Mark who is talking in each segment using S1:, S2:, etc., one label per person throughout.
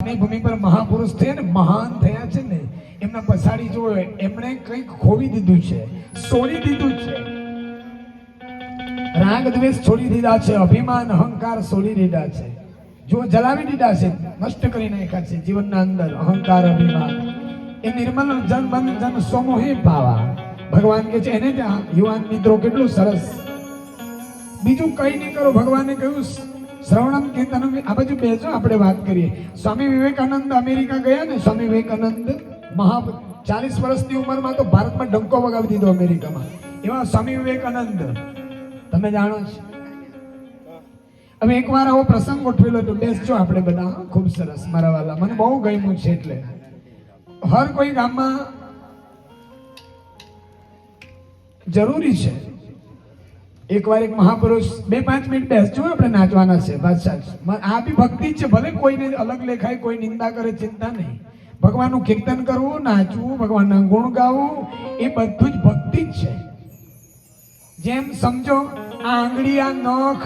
S1: ભારતની ભૂમિ પર મહાપુરુષ થયા ને મહાન થયા છે ને એમના પછાડી જો એમણે કંઈક ખોવી દીધું છે, છોડી દીધું છે. રાગ દ્વેષ છોડી દીધા છે, અભિમાન અહંકાર છોડી દીધા છે, જો જલાવી દીધા છે, નષ્ટ કરી નાખ્યા છે જીવનના અંદર અહંકાર અભિમાન. એ નિર્મલ જન મન જન સમોહે પાવા ભગવાન કે છે એને ત્યાં યુવાન મિત્રો કેટલું સરસ. બીજું કઈ નહીં કરો, ભગવાને કહ્યું શ્રવણમ કીર્તનમ. આ બાજુ બેસો, આપણે વાત કરીએ. સ્વામી વિવેકાનંદ અમેરિકા ગયા ને, સ્વામી વિવેકાનંદ 40 વર્ષની ઉંમરમાં તો ભારતમાં ડંકો વગાવી દીધો અમેરિકામાં. એવા સ્વામી વિવેકાનંદ તમે જાણો છો. હવે એકવાર આવો પ્રસંગ ગોઠવેલો તો બેસજો આપણે બધા. ખૂબ સરસ મારા વાલા, મને બહુ ગમ્યું છે. એટલે હર કોઈ ગામમાં જરૂરી છે એકવાર એક મહાપુરુષ 2-5 મિનિટ બેસજો, આપણે નાચવાના છે. આ બી ભક્તિ છે. ભલે કોઈને અલગ લેખાય, કોઈ નિંદા કરે, ચિંતા નહીં. ભગવાનનું કીર્તન કરવું, નાચવું, ભગવાનના ગુણ ગાવું, એ બધું જ ભક્તિ જ છે. જેમ સમજો આ આંગળી, આ નખ,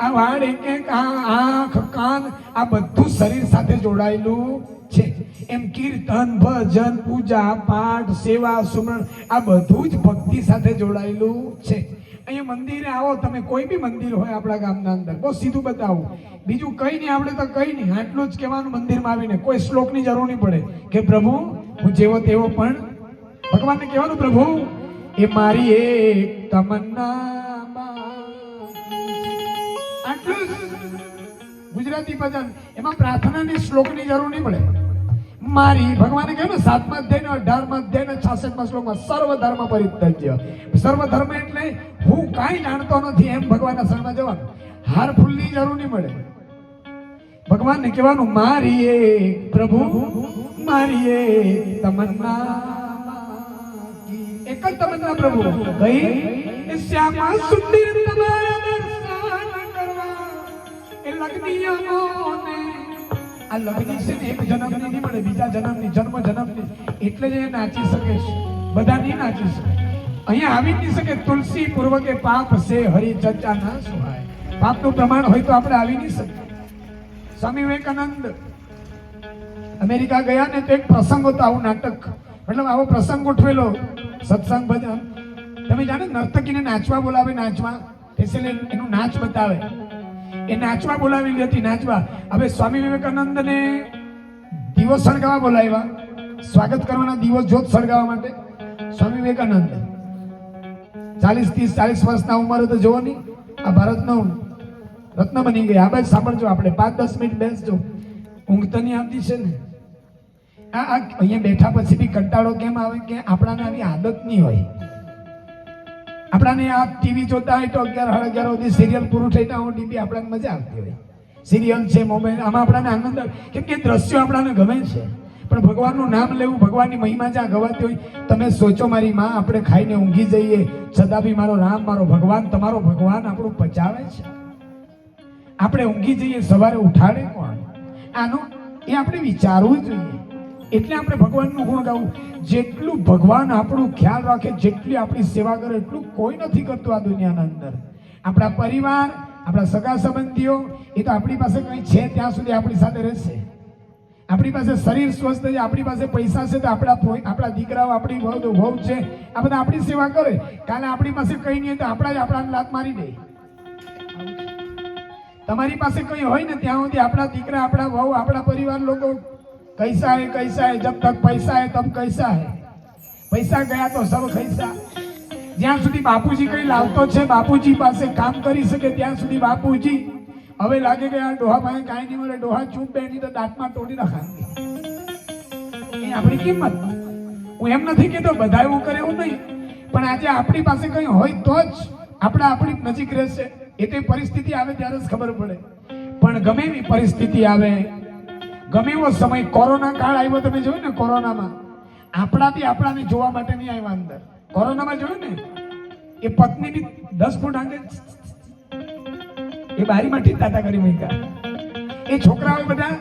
S1: આ વાળ, એક આ આંખ, કાન, આ બધું શરીર સાથે જોડાયેલું છે. એમ કીર્તન, ભજન, પૂજા પાઠ, સેવા સુમરણ આ બધું જ ભક્તિ સાથે જોડાયેલું છે. અહીંયા મંદિરે આવો તમે, કોઈ બી મંદિર હોય આપણા ગામના અંદર, બહુ સીધું બતાવું, બીજું કઈ નહીં આપણે તો કઈ નહીં, આટલું જ કહેવાનું. મંદિરમાં આવીને કોઈ શ્લોકની જરૂર નહીં પડે કે પ્રભુ હું જેવો તેવો, પણ ભગવાનને કહેવાનું પ્રભુ એ મારી એક તમન્ના. આટલું જ ગુજરાતી ભજન. એમાં પ્રાર્થનાની શ્લોકની જરૂર નહીં પડે. મારી ભગવાને કહ્યું ને 7મા અધ્યાય 18મા અધ્યાય 66મા શ્લોકમાં સર્વ ધર્મ પરિત્યજ્ય. સર્વ ધર્મ એટલે હું કાંઈ જાણતો નથી એમ ભગવાનના શરણમાં જવાનું. હાર ફૂલની જરૂર નહીં મળે. ભગવાનને કહેવાનું મારી એક પ્રભુ મારી એક તમન્ના, એક જ તમન્ના પ્રભુ કઈ શ્યામા સુંદર તમારા દર્શન કરવા એ લગ્નિયાઓને. આ લગ્ન છે ને એક જન્મની નહીં મળે, બીજા જન્મની, જન્મ જન્મની. એટલે જ એ નાચી શકે છે, બધા નહીં નાચી શકે. અહીંયા આવી નહીં શકે. તુલસી પૂર્વકે પાપ છે હરિ ચર્ચા ના સુહાય. પાપનું પ્રમાણ હોય તો આપણે આવી નહીં શકીએ. સ્વામી વિવેકાનંદ અમેરિકા ગયા ને તો એક પ્રસંગ હતો, આવું નાટક, મતલબ આવો પ્રસંગ ગોઠવેલો, સત્સંગ ભજન. તમે જાણો નર્તકીને નાચવા બોલાવે, નાચવા એનું નાચ બતાવે. એ નાચવા બોલાવેલી હતી, નાચવા. હવે સ્વામી વિવેકાનંદને દીવો સળગાવવા બોલાવ્યા, સ્વાગત કરવાના, દીવો જ્યોત સળગાવવા માટે. સ્વામી વિવેકાનંદ 40 વર્ષના ઉંમરે તો જોવો નહીં, આ ભારતનો રત્ન બની ગયા. આ બાજુ સાંભળજો, આપણે 5-10 મિનિટ બેસજો. ઊંઘ તો નહીં આવતી છે ને? આ અહીંયા બેઠા પછી બી કંટાળો કેમ આવે કે આપણાને આવી આદત નહીં હોય. આપણાને આ ટીવી જોતા હોય તો 11-11 સુધી સિરિયલ પૂરું થઈ ત્યાં સુધી આપણાને મજા આવતી હોય. સિરિયલ છે, મોબાઈલ, આમાં આપણાને આનંદ આવે કેમ કે દ્રશ્યો આપણાને ગમે છે. પણ ભગવાનનું નામ લેવું, ભગવાનની મહિમા જ્યાં ગવાતી હોય, તમે સોચો મારી માં, આપણે ખાઈને ઊંઘી જઈએ છતાં બી મારો રામ, મારો ભગવાન, તમારો ભગવાન આપણું પચાવે છે. આપણે ઊંઘી જઈએ, સવારે ઉઠાડે કોણ? આનું એ આપણે વિચારવું જોઈએ. એટલે આપણે ભગવાનનું ગુણ ગાવું. જેટલું ભગવાન આપણું ખ્યાલ રાખે, જેટલી આપણી સેવા કરે, એટલું કોઈ નથી કરતું આ દુનિયાના અંદર. આપણા પરિવાર, આપણા સગા સંબંધીઓ, એ તો આપણી પાસે કંઈ છે ત્યાં સુધી આપણી સાથે રહેશે. આપણી પાસે શરીર સ્વસ્થ છે, આપણી પાસે પૈસા છે તો આપણા દીકરાઓ, આપણી વહુ છે, આ બધા આપણી સેવા કરે. કાલે આપણી પાસે કંઈ નહીં તો આપણાને લાત મારી દે. તમારી પાસે કંઈ હોય ને ત્યાં સુધી આપણા દીકરા, આપણા વહુ, આપણા પરિવાર લોકો कैसा है जब तक पैसा है तब कैसा है. પૈસા ગયા તો સબ ખૈસા. જ્યાં સુધી બાપુજી કઈ લાવતો છે, બાપુજી પાસે કામ કરી શકે ત્યાં સુધી બાપુજી. હવે લાગે કે આ ડોહા પાસે કાંઈ નહીં મળે, ડોહા ચૂપ બેની તો દાંતમાં તોડી નાખાય. એ આપણી કિંમત. હું એમ નથી કહેતો બધા એવું કરે, એવું નહીં, પણ આજે આપણી પાસે કંઈ હોય તો જ આપણી નજીક રહેશે. એ તે પરિસ્થિતિ આવે ત્યારે જ ખબર પડે. પણ ગમે એવી પરિસ્થિતિ આવે, ગમે એવો સમય, કોરોના કાળ આવ્યો, તમે જોયું ને, કોરોનામાં આપણાને જોવા માટે નહીં આવ્યા અંદર. કોરોનામાં જોયું ને, એ પત્ની બી 10 ફૂટ આગળ એ બારીમાંથી તાતા કરી મૂક્યા. એ છોકરાઓ બધા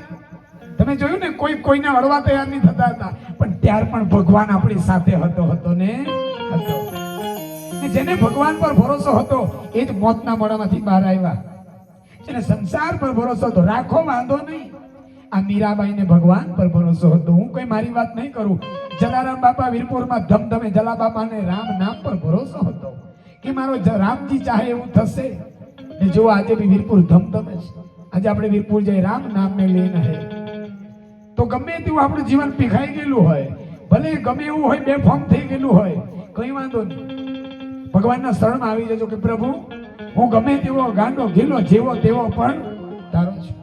S1: તમે જોયું ને, કોઈને અડવા તૈયાર નહીં થતા હતા, પણ ત્યાર પણ ભગવાન આપણી સાથે હતો ને હતો. જેને ભગવાન પર ભરોસો હતો એ જ મોતના મોડામાંથી બહાર આવ્યા. જેને સંસાર પર ભરોસો હતો, રાખો વાંધો નહીં, આ મીરાબાઈને ભગવાન પર ભરોસો હતો. હું કોઈ મારી વાત નહીં કરું. જલારામ બાપા વીરપુરમાં ધમધમે જલા બાપાને રામ નામ પર ભરોસો હતો કે મારો રામજી ચાહે એવું થશે. ને જો આજે બી વીરપુર ધમધમે છે. આજે આપણે વીરપુર જઈ રામ નામને લઈને હે તો ગમે તેવું આપણું જીવન પીખાઈ ગયેલું હોય, ભલે ગમે એવું હોય, બેફામ થઈ ગયેલું હોય, કઈ વાંધો નહીં. ભગવાનના શરણમાં આવી જજો કે પ્રભુ હું ગમે તેવો ગાંડો ગીલો જેવો તેવો પણ તારો છું.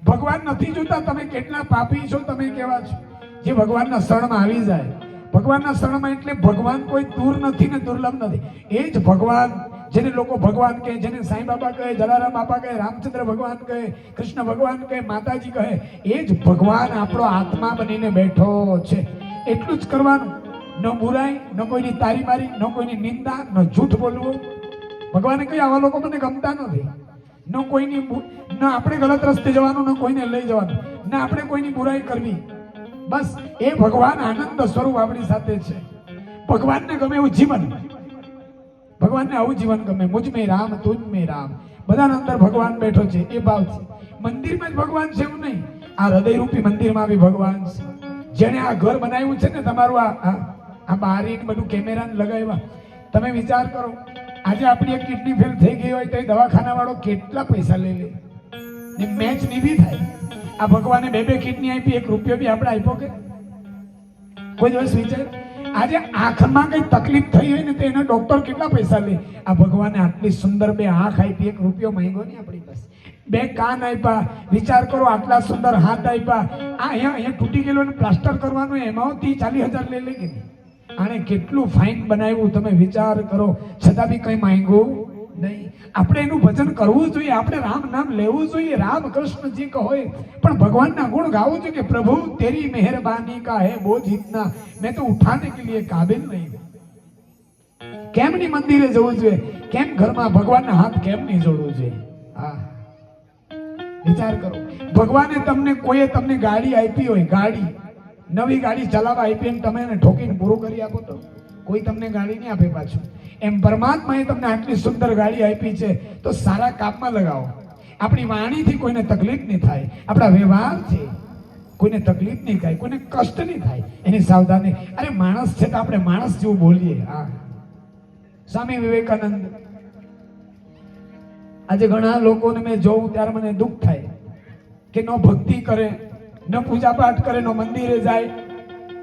S1: ભગવાન નથી જોતા તમે કેટલા પાપી છો, તમે કેવા છો. જે ભગવાનના શરણમાં આવી જાય, ભગવાનના શરણમાં એટલે ભગવાન કોઈ દૂર નથી ને દુર્લભ નથી. એ જ ભગવાન જેને લોકો ભગવાન કહે, જેને સાંઈ બાબા કહે, જલારામ બાપા કહે, રામચંદ્ર ભગવાન કહે, કૃષ્ણ ભગવાન કહે, માતાજી કહે, એ જ ભગવાન આપણો આત્મા બનીને બેઠો છે. એટલું જ કરવાનું. ન બુરાઈ, ન કોઈની તારી મારી, ન કોઈની નિંદા, ન જૂઠ બોલવું. ભગવાને કહ્યું આવા લોકો મને ગમતા નથી. ન કોઈની ન આપણે ગલત રસ્તે જવાનું, ન કોઈને લઈ જવાનું, ન આપણે કોઈની બુરાઈ કરવી. બસ એ ભગવાન આનંદ સ્વરૂપ આપણી સાથે છે. ભગવાનને ગમે એવું જીવન, ભગવાનને આવું જીવન ગમે. મુજ મેં રામ, તુજ મેં રામ. બધાના અંદર ભગવાન બેઠો છે એ ભાવ છે. મંદિરમાં જ ભગવાન છે એવું નહીં, આ હૃદયરૂપી મંદિરમાં બી ભગવાન છે. જેને આ ઘર બનાવ્યું છે ને તમારું, આ બારી બધું કેમેરા લગાવ્યા, તમે વિચાર કરો આજે આપણી એક કિડની ફેલ થઈ ગઈ હોય તો દવાખાના વાળો કેટલા પૈસા લઈ લે ને મેચ નીવી થાય. આ ભગવાને બે કિડની આપી, 1 રૂપિયો બી આપણે આપ્યો કે કોઈ દિવસ વિચાર? આજે આંખમાં કઈ તકલીફ થઈ હોય ને તો એના ડોક્ટર કેટલા પૈસા લે. આ ભગવાને આટલી સુંદર 2 આંખ આપી, 1 રૂપિયો માંગ્યો નહીં આપણી પાસે. 2 કાન આપ્યા, વિચાર કરો આટલા સુંદર હાથ આપ્યા. આ અહીંયા તૂટી ગયેલો ને પ્લાસ્ટર કરવાનું, એમાં 30-40 હજાર લે કે નહીં. આને કેટલું ફાઇન બનાવ્યું તમે વિચાર કરો, છતાં બી કઈ માંગ્યું નહીં. આપણે એનું ભજન કરવું જોઈએ, આપણે રામ નામ લેવું જોઈએ, રામ કૃષ્ણજી કહો, પણ ભગવાનના ગુણ ગાવું જોઈએ કે પ્રભુ તેરી મહેરબાની કા હે બોझ इतना, मैं तो उठाने के लिए काबिल नहीं. કેમ ની મંદિરે જવું જોઈએ, કેમ ઘરમાં ભગવાનના હાથ કેમ નહીં જોડવું જોઈએ? હા વિચાર કરો. ભગવાને તમને ગાડી આપી હોય, ગાડી નવી ગાડી ચલાવવા આપી અને તમે એને ઠોકીને પૂરું કરી આપો તો કોઈ તમને ગાડી નહીં આપે પાછું. એમ પરમાત્માએ તમને આટલી સુંદર ગાડી આપી છે તો સારા કામમાં લગાવો. આપણી વાણીથી કોઈને તકલીફ નહીં થાય, આપણા વ્યવહારથી કોઈને તકલીફ નહીં થાય, કોઈને કષ્ટ નહીં થાય, એની સાવધાની. અરે માણસ છે તો આપણે માણસ જેવું બોલીએ. હા સ્વામી વિવેકાનંદ, આજે ઘણા લોકોને મેં જોઉં ત્યારે મને દુઃખ થાય કે નો ભક્તિ કરે, ન પૂજા પાઠ કરે, ન મંદિરે જાય.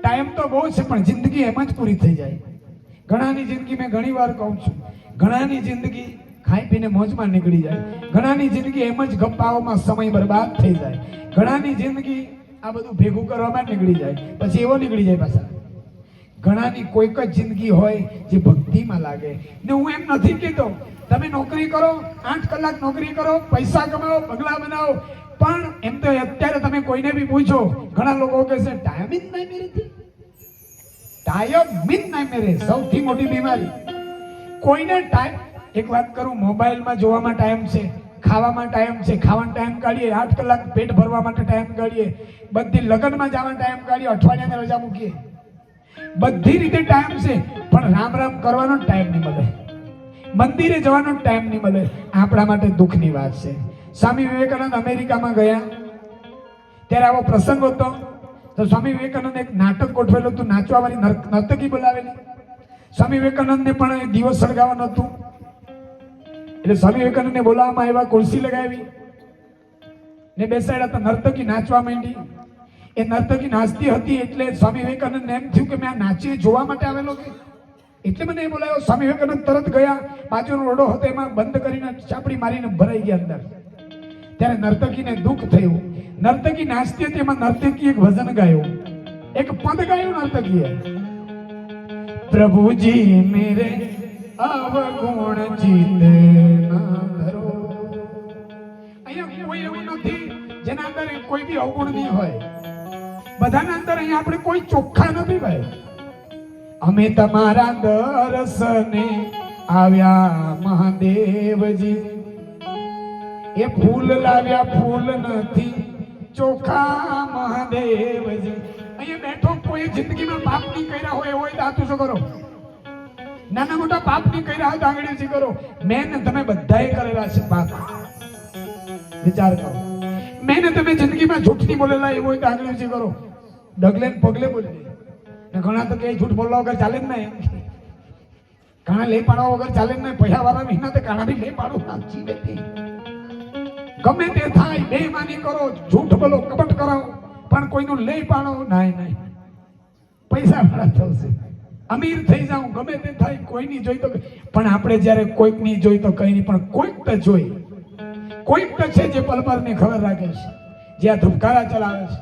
S1: ટાઈમ તો બહુ છે પણ જિંદગી એમ જ પૂરી થઈ જાય. ઘણાની જિંદગી, મેં ઘણી વાર કહું છું, ઘણાની જિંદગી ખાઈ પીને મોજમાં નીકળી જાય. ઘણાની જિંદગી એમ જ ગપ્પાઓમાં સમય બરબાદ થઈ જાય. ઘણાની જિંદગી આ બધું ભેગું કરવામાં નીકળી જાય, પછી એવો નીકળી જાય પાછા. ઘણાની કોઈક જ જિંદગી હોય જે ભક્તિમાં લાગે. ને હું એમ નથી કહેતો તમે નોકરી કરો, 8 કલાક નોકરી કરો, પૈસા કમાઓ, બંગલા બનાવો, પણ એમ તો અત્યારે તમે કોઈને બી પૂછો, ઘણા લોકો કહે છે ટાઈમ જ નહીં મેરેથી. ટાઈમ જ નહીં મેરે સૌથી મોટી બીમારી. કોઈને ટાઈમ, એક વાત કરું, મોબાઈલમાં જોવામાં ટાઈમ છે, ખાવામાં ટાઈમ છે, ખાવાનો ટાઈમ કાઢીએ, 8 કલાક પેટ ભરવા માટે ટાઈમ કાઢીએ, બધી લગ્નમાં જવાનો ટાઈમ કાઢીએ, અઠવાડિયાની રજા મૂકીએ, બધી રીતે ટાઈમ છે, પણ રામ રામ કરવાનો ટાઈમ નહીં મળે, મંદિરે જવાનો ટાઈમ નહીં મળે. આપણા માટે દુઃખની વાત છે. સ્વામી વિવેકાનંદ અમેરિકામાં ગયા ત્યારે આવો પ્રસંગ હતો તો સ્વામી વિવેકાનંદ એક નાટક ગોઠવેલું હતું, નાચવાવાળી નર્તકી બોલાવેલી. સ્વામી વિવેકાનંદને પણ દિવસ સળગાવવાનું હતું એટલે સ્વામી વિવેકાનંદને બોલાવવામાં આવ્યા, ખુરશી લગાવી ને બેસાડ્યા તો નર્તકી નાચવા માંડી. એ નર્તકી નાચતી હતી એટલે સ્વામી વિવેકાનંદને એમ થયું કે મેં આ નાચી જોવા માટે આવેલો કે એટલે મને એ બોલાવ્યો. સ્વામી વિવેકાનંદ તરત ગયા, બાજુનો ઓરડો હતો એમાં બંધ કરીને ચાપડી મારીને ભરાઈ ગયા અંદર. ત્યારે નર્તકીને દુઃખ થયું. નર્તકી નાચતી હતી, એમાં નર્તકી એક ભજન ગાયું, એક પદ ગાયું નર્તકીએ, પ્રભુજી મેરે અવગુણ ચિત્ત ના ધરો. અહીંયા કોઈ એવું નથી જેના અંદર કોઈ બી અવગુણ નહીં હોય, બધાના અંદર અહીંયા આપણે કોઈ ચોખ્ખા નથી ભાઈ. અમે તમારા દર્શને આવ્યા મહાદેવજી, એ ફૂલ લાવ્યા ફૂલ નથી ચોખા મહાદેવજી. અહીંયા બેઠો કોઈ જિંદગીમાં પાપ નહીં કર્યા હોય એવો દાતું શું કરો, નાના મોટા પાપ નહીં કર્યા હોય તો આંગળીથી કરો. મેં ને તમે બધાએ કરેલા છે પાપ. વિચાર કરો, મેં ગમે ને તમે જિંદગીમાં જૂઠની બોલેલા એવું હોય તો આગળ વિશે કરો, ડગલે ને પગલે બોલી ને. ઘણા તો કે જૂઠ બોલવા વગર ચાલે જ ના, એમ કાણા લઈ પાડવા વગર ચાલે જ નહીં. પૈસા વાળા વિના તો કાણા બી લઈ પાડો સાચી નથી. ગમે તે થાય બેઈમાની કરો, જૂઠ બોલો, કપટ કરાવો, પણ કોઈનું લઈ પાડો નહીં. પૈસા વાળા થશે, અમીર થઈ જાઉં, ગમે તે થાય, કોઈની જોઈ તો. પણ આપણે જ્યારે કોઈકની જોઈ તો કઈ નહીં, પણ કોઈક તો જોઈ, કોઈક તો છે જે પલપરની ખબર રાખે છે, જે આ ધુપકારા ચલાવે છે.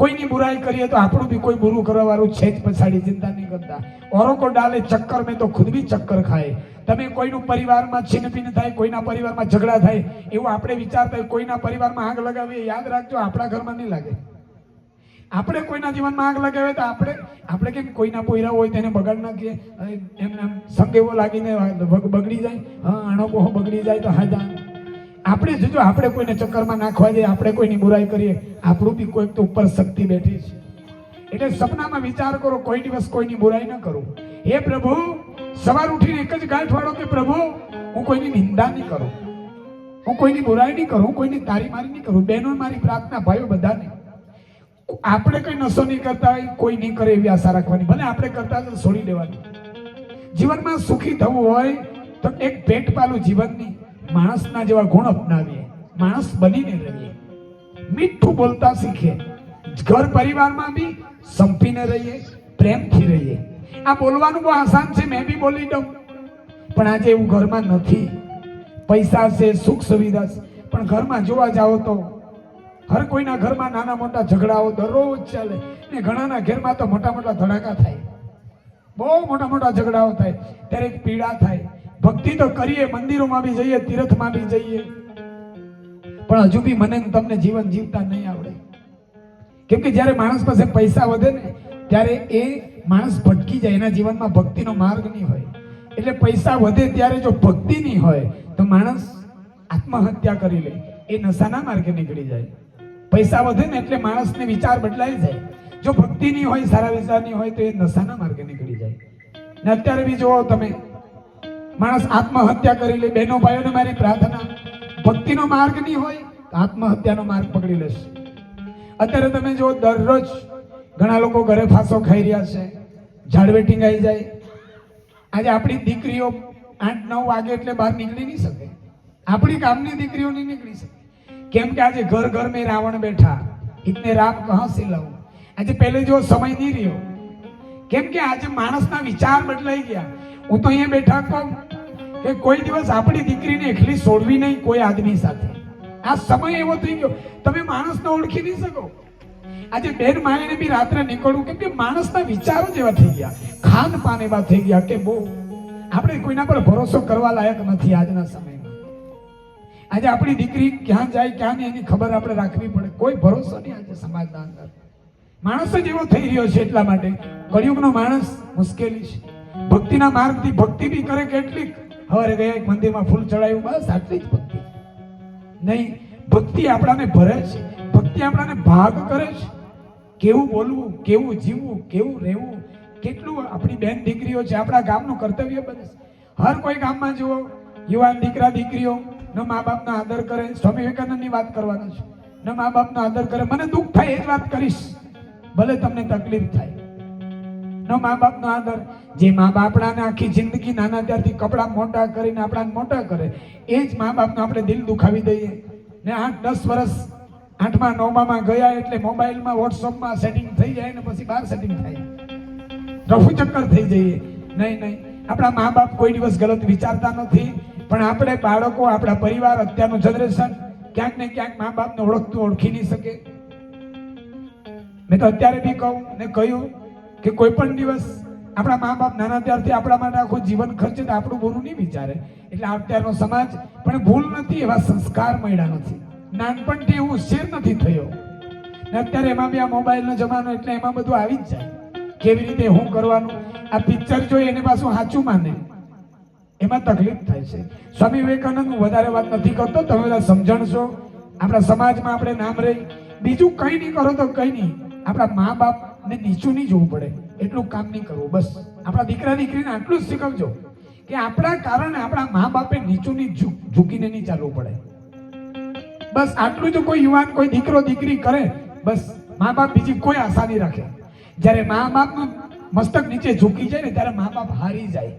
S1: કોઈની બુરાઈ કરીએ તો આપણું બી કોઈ બુરું કરવા વાળું છે જ પછાડી, ચિંતા નહીં કરતા. औरों को डाले चक्कर में तो खुद भी चक्कर खाए. તમે કોઈનું પરિવારમાં છીનપીન થાય, કોઈના પરિવારમાં ઝઘડા થાય એવું આપણે વિચારતા, કોઈના પરિવારમાં આગ લગાવીએ, યાદ રાખજો આપણા ઘરમાં નહીં લાગે. આપણે કોઈના જીવનમાં આગ લગાવીએ તો આપણે કેમ કોઈના પોયરા હોય તેને બગાડ નાખીએ, એમ સંગ એવો લાગીને બગડી જાય. હા, આણો બહુ બગડી જાય તો હાજા. આપણે જો આપણે કોઈને ચક્કરમાં નાખવા જઈએ, આપણે કોઈની બુરાઈ કરીએ, આપણું બી કોઈક તો ઉપર શક્તિ બેઠી છે. એટલે સપનામાં વિચાર કરો, કોઈ દિવસ કોઈની બુરાઈ ન કરું. હે પ્રભુ, સવાર ઉઠીને એક જ ગાંઠ વાળો કે પ્રભુ હું કોઈની નિંદા નહીં કરું, હું કોઈની બુરાઈ નહીં કરું, હું કોઈની તારી મારી નહીં કરું. બહેનો મારી પ્રાર્થના, ભાઈઓ બધાને, આપણે કઈ નશો નહીં કરતા હોય, કોઈ નહીં કરે એવી આશા રાખવાની. ભલે આપણે કરતા તો છોડી દેવાની. જીવનમાં સુખી થવું હોય તો એક પેટ પાલું જીવનની માણસના જેવા ગુણ અપનાવીએ, માણસ બનીને રહીએ, મીઠું બોલતા શીખીએ, ઘર પરિવારમાં બી સંપીને રહીએ, પ્રેમથી રહીએ. આ બોલવાનું બહુ આસાન છે, મેં બી બોલી દઉં, પણ આજે એવું ઘરમાં નથી. પૈસા છે, સુખ સુવિધા છે, પણ ઘરમાં જોવા જાઓ તો હર કોઈના ઘરમાં નાના મોટા ઝઘડાઓ દરરોજ ચાલે ને ઘણાના ઘરમાં તો મોટા મોટા ધડાકા થાય, બહુ મોટા મોટા ઝઘડાઓ થાય. ત્યારે એક પીડા થાય. ભક્તિ તો કરીએ, મંદિરોમાં બી જઈએ, તીર્થમાં બી જઈએ, પણ હજુ બી મને તમને જીવન જીવતા નહીં આવડે. કેમ કે જ્યારે માણસ પાસે પૈસા વધે ને ત્યારે એ માણસ ભટકી જાય, એના જીવનમાં ભક્તિનો માર્ગ નહીં હોય. એટલે પૈસા વધે ત્યારે જો ભક્તિ નહીં હોય તો માણસ આત્મહત્યા કરી લે, એ નશાના માર્ગે નીકળી જાય. પૈસા વધે ને એટલે માણસને વિચાર બદલાઈ જાય. જો ભક્તિ નહીં હોય, સારા વિચાર નહીં હોય તો એ નશાના માર્ગે નીકળી જાય. ને અત્યારે બી જોવો તમે, માણસ આત્મહત્યા કરી લે. બહેનો ભાઈઓને મારી પ્રાર્થના, ભક્તિનો માર્ગ નહીં હોય તો આત્મહત્યાનો માર્ગ પકડી લેશે. અત્યારે તમે જો દરરોજ ઘણા લોકો ઘરે ફાંસો ખાઈ રહ્યા છે, ઝાડવે ટીંગાઈ જાય. આજે આપણી દીકરીઓ 8-9 વાગે એટલે બહાર નીકળી નહીં શકે. આપણી ગામની દીકરીઓ નહીં નીકળી શકે. કેમ કે આજે ઘર ઘર મેં રાવણ બેઠા, ઇતને રામ કહા સે લાઉં. આજે પહેલે જેવો સમય નહીં રહ્યો. કેમ કે આજે માણસના વિચાર બદલાઈ ગયા. હું તો અહીંયા બેઠા કહું કે કોઈ દિવસ આપણી દીકરીને એકલી છોડવી નહીં કોઈ આદમી સાથે. આ સમય એવો થઈ ગયો, તમે માણસને ઓળખી નહીં શકો. આજે બેન માને બી રાત્રે નીકળવું, કેમ કે માણસના વિચારો જેવા થઈ ગયા, ખાન પાન એવા થઈ ગયા કે બહુ આપણે કોઈના પર ભરોસો કરવા લાયક નથી આજના સમયમાં. આજે આપણી દીકરી ક્યાં જાય ક્યાં નહીં એની ખબર આપણે રાખવી પડે. કોઈ ભરોસો નહીં આજે સમાજના અંદર. માણસ જ એવો થઈ રહ્યો છે. એટલા માટે કળિયુગનો માણસ મુશ્કેલી છે. ભક્તિના માર્ગથી ભક્તિ બી કરે કેટલીક. હવે ગયા એક મંદિરમાં ફૂલ ચડાવ્યું, બસ આટલી જ ભક્તિ નહીં. ભક્તિ આપણાને ભરે છે, ભક્તિ આપણાને ભાગ કરે છે. કેવું બોલવું, કેવું જીવવું, કેવું રહેવું, કેટલું આપણી બેન દીકરીઓ છે, આપણા ગામનું કર્તવ્ય બને છે. હર કોઈ ગામમાં જુઓ, યુવાન દીકરા દીકરીઓ ન મા બાપનો આદર કરે. સ્વામી વિવેકાનંદની વાત કરવાનો છે. ન મા બાપનો આદર કરે. મને દુઃખ થાય એ જ વાત કરીશ, ભલે તમને તકલીફ થાય. ન મા બાપનો આદર. જે મા બાપડાને આખી જિંદગી નાના ત્યારથી કપડા મોટા કરીને આપણાને મોટા કરે, એ જ મા બાપનો આપણે દિલ દુખાવી દઈએ ને 8-10 વર્ષ 8મા 9માં ગયા એટલે મોબાઈલમાં વોટ્સઅપમાં સેટિંગ થઈ જાય ને પછી બહાર સેટિંગ થાય, રફુ ચક્કર થઈ જઈએ. નહીં, આપણા મા બાપ કોઈ દિવસ ગલત વિચારતા નથી, પણ આપણે બાળકો, આપણા પરિવાર, અત્યારનું જનરેશન ક્યાંક ને ક્યાંક મા બાપને ઓળખી નહીં શકે. મેં તો અત્યારે બી કહું ને કહ્યું કે કોઈ પણ દિવસ આપણા મા બાપ નાના ત્યારથી આપણા માટે આખું જીવન ખર્ચે તો આપણું બુરું નહીં વિચારે. એટલે અત્યારનો સમાજ પણ ભૂલ નથી, એવા સંસ્કાર મળ્યા નથી, નાનપણથી એવું હોશિયાર નથી થયો ને અત્યારે એમાં બી આ મોબાઈલનો જમાનો એટલે એમાં બધું આવી જ જાય. કેવી રીતે શું કરવાનું, આ પિક્ચર જોઈ એને પાછું સાચું માને, એમાં તકલીફ થાય છે. સ્વામી વિવેકાનંદ હું વધારે વાત નથી કરતો, તમે બધા સમજણશો. આપણા સમાજમાં આપણે નામ રહી, બીજું કંઈ નહીં કરો તો કંઈ નહીં, આપણા મા બાપને નીચું નહીં જોવું પડે એટલું કામ નહીં કરવું. બસ આપણા દીકરા દીકરીને આટલું જ શીખવજો કે આપણા કારણે આપણા મા બાપે નીચું નહીં ઝૂકીને નહીં ચાલવું પડે. બસ આટલું જો કોઈ યુવાન કોઈ દીકરો દીકરી કરે, બસ મા બાપ બીજી કોઈ આશા નહીં રાખે. જ્યારે મા બાપનું મસ્તક નીચે ઝૂકી જાય ને ત્યારે મા બાપ હારી જાય.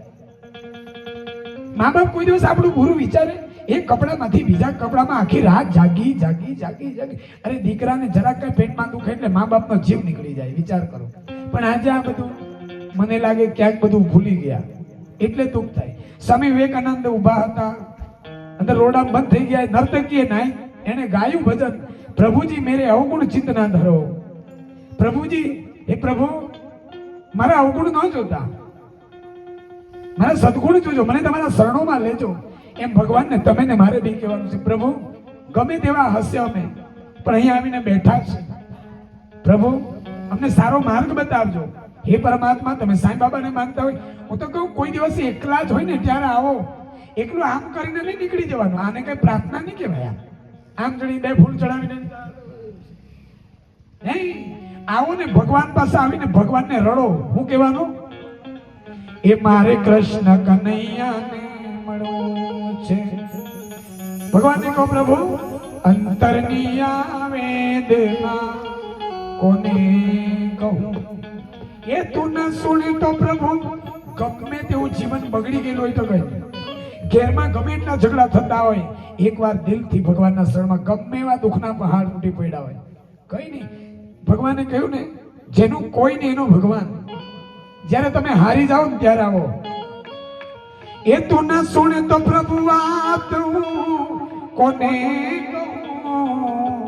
S1: મા બાપ કોઈ દિવસ આપણું બુરું વિચારે? એક કપડામાંથી બીજા કપડામાં આખી રાત જાગી જાગી જાગી જાગી. અરે દીકરાને જરાક કઈ પેટમાં દુખે એટલે મા બાપનો જીવ નીકળી જાય, વિચાર કરો. પણ આજે આ બધું મને લાગે ક્યાંક બધું ભૂલી ગયા એટલે દુઃખ થાય. સ્વામી વિવેકાનંદ ઉભા હતા, અંદર રોડા બંધ થઈ ગયા. નર્તકીએ નાઈ એને ગાયું ભજન, પ્રભુજી મેરે અવગુણ ચિત્ત ના ધરો. પ્રભુજી, હે પ્રભુ, મારા અવગુણ ન જોતા, મારા સદગુણ જોજો, મને તમારા શરણોમાં લેજો. એમ ભગવાનને તમે ને મારે બી કહેવાનું છે. પ્રભુ, ગમે તેવા હસ્ય અમે, પણ અહીંયા આવીને બેઠા છે. પ્રભુ, અમને સારો માર્ગ બતાવજો. હે પરમાત્મા, તમે સાંઈ બાબાને માનતા હોય, હું તો કહું કોઈ દિવસ એકલા જ હોય ને ત્યારે આવો. એકલું આમ કરીને નહીં નીકળી જવાનું. આને કઈ પ્રાર્થના નહીં કહેવાય. આમ ચડી 2 ફૂલ ચડાવીને નહીં, આવો ને ભગવાન પાસે આવીને ભગવાનને રડો. હું કહેવાનું? એ મારે કૃષ્ણ કનૈયાને મળવું છે. ભગવાનને કહો, પ્રભુ અંતરની આ વેદના કોને કહું? એ તું ન સુણે તો પ્રભુ, ગમે તેવું જીવન બગડી ગયેલું હોય તો કઈ, ઘેરમાં ગમે એટલા ઝઘડા થતા હોય, એકવાર દિલથી ભગવાનના શરણમાં, ગમે એવા દુઃખના પહાડ તૂટી પડ્યા હોય, કઈ નહીં. ભગવાને કહ્યું ને, જેનું કોઈ નહીં એનો ભગવાન. જ્યારે તમે હારી જાઓ ને ત્યારે આવો. એ તું ન સુણે તો પ્રભુ વાત કોને કહું?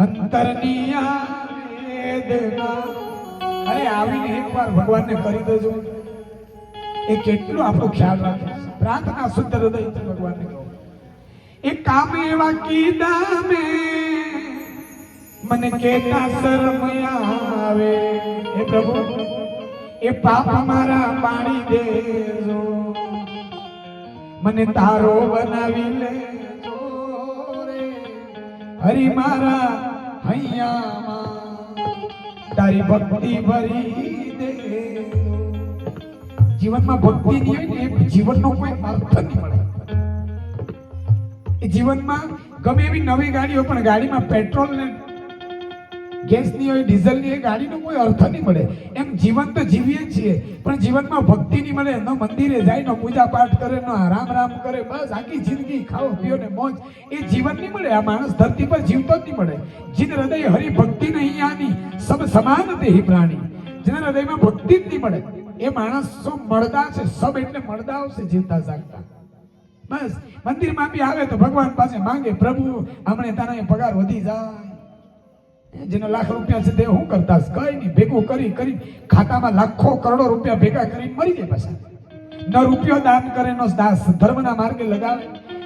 S1: અંતરની આ વેદના. અરે આવીને એકવાર ભગવાનને કરી દેજો. એ કેટલું આપણો ખ્યાલ રાખે. પ્રાર્થના શુદ્ધ હૃદયથી ભગવાનને કહો. એ કામ એવા કીધા મેં મને કેતા શરમ આવે. એ પ્રભુ, એ પાપ મારા પાણી દેજો, મને તારો બનાવી લેજો રે. હરી મારા હૈયામાં તારી ભક્તિ ભરી દે. જીવનમાં ભક્તિ નહીં હોય ને, જીવનનો કોઈ અર્થ નહીં મળે. એ જીવનમાં ગમે એવી નવી ગાડી હોય, પણ ગાડીમાં પેટ્રોલ ને ગેસ ની હોય, ડીઝલ ની હોય, ગાડીનો કોઈ અર્થ નહીં મળે. એમ જીવન તો જીવીએ છીએ, પણ જીવનમાં ભક્તિ નહીં મળે. ન મંદિરે જાય, ન પૂજા પાઠ કરે, ન આરામ રામ કરે, બસ આખી જિંદગી ખાઓ પીઓ ને મોજ, એ જીવન નહીં મળે. આ માણસ ધરતી પર જીવતો જ નહીં મળે. જીન હૃદય હરી ભક્તિ નહીં આની, સબ સમાન દેહી પ્રાણી. જેના હૃદયમાં ભક્તિ જ નહીં મળે એ માણસો મળદા છે. સબ એટલે મળદા છે, જીવતા જાગતા. બસ મંદિરમાં બી આવે તો ભગવાન પાસે માંગે, પ્રભુ હમણે તારા પગાર વધી જાય. જેને લાખ રૂપિયા છે તે શું કરતા? કઈ નહીં, ભેગું કરી કરી ખાતામાં લાખો કરોડો રૂપિયા ભેગા કરીને મરી જાય પાછા. ન રૂપિયો દાન કરે, નો ધર્મના માર્ગે લગાવે.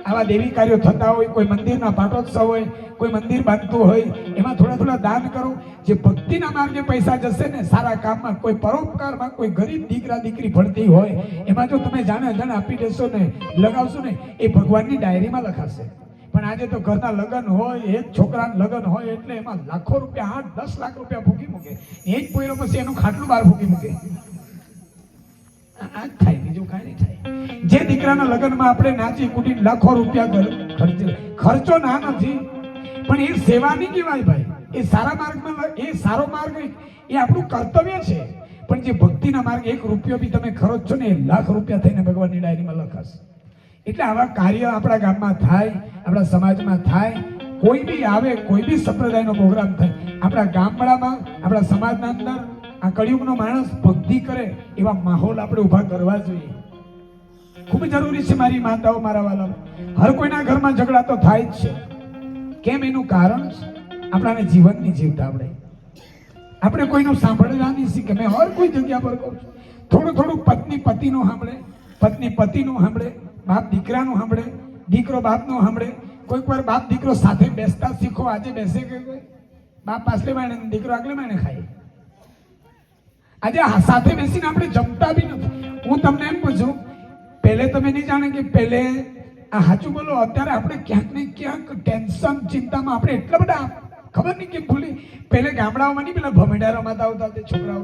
S1: આવા દેવી કાર્યો થતા હોય, કોઈ મંદિરના પાટોત્સવ હોય, કોઈ મંદિર બાંધતું હોય, એમાં થોડા થોડા દાન કરો. જે ભક્તિના માર્ગે પૈસા જશે ને, સારા કામમાં, કોઈ પરોપકારમાં, કોઈ ગરીબ દીકરા દીકરી ભણતી હોય, એમાં જો તમે જાણે જાણે આપી દેશો ને, લગાવશો ને, એ ભગવાનની ડાયરીમાં લખાશે. પણ આજે તો ઘરના લગ્ન હોય, એક છોકરાના લગ્ન હોય એટલે એમાં લાખો રૂપિયા, 8-10 લાખ રૂપિયા ફૂકી મૂકે. એ જ પોયરો પછી એનું ખાટલું બહાર ફૂકી મૂકે. આ થાય, બીજું કાંઈ નહીં થાય. જે દીકરાના લગ્નમાં આપણે નાચી કૂટીને લાખો રૂપિયા ખર્ચો ના નથી, પણ એ સેવા નહીં કહેવાય ભાઈ. એ સારા માર્ગમાં, એ સારો માર્ગ, એ આપણું કર્તવ્ય છે. પણ જે ભક્તિના માર્ગે 1 રૂપિયો બી તમે ખર્ચો ને, એ લાખ રૂપિયા થઈને ભગવાનની ડાયરીમાં લખાશે. એટલે આવા કાર્ય આપણા ગામમાં થાય, આપણા સમાજમાં થાય. કોઈ બી આવે, કોઈ બી સંપ્રદાયનો પ્રોગ્રામ થાય, આપણા ગામડામાં, આપણા સમાજના અંદર આ કળિયુગનો માણસ ભક્તિ કરે એવા માહોલ આપણે ઊભા કરવા જોઈએ. ખૂબ જરૂરી છે મારી માતાઓ, મારા વાલા. હર કોઈના ઘરમાં ઝઘડા તો થાય જ છે. કેમ? એનું કારણ છે આપણાને જીવન નહીં જીવતા. આપણે કોઈનું સાંભળવા નહીં શીખે. મેં હર કોઈ જગ્યા પર કહું છું, થોડું થોડું પત્ની પતિનું સાંભળે, પત્ની પતિનું સાંભળે, બાપ દીકરાનું સાંભળે, દીકરો બાપનું સાંભળે. કોઈક વાર બાપ દીકરો સાથે બેસતા શીખો. આજે બેસે કે બાપ પાછલે માણે, દીકરો આગલે માણે ખાય. આજે સાથે બેસીને આપણે જમતા બી નથી. હું તમને એમ પૂછું, પહેલે તમે નહીં જાણે કે પહેલે આ સાચું બોલો, અત્યારે આપણે ક્યાંક ને ક્યાંક ટેન્શન ચિંતામાં આપણે એટલા બધા ખબર નહીં કે ભૂલી. પહેલે ગામડાઓમાં નહીં પેલા ભમેડા રમાતા આવતા છોકરાઓ.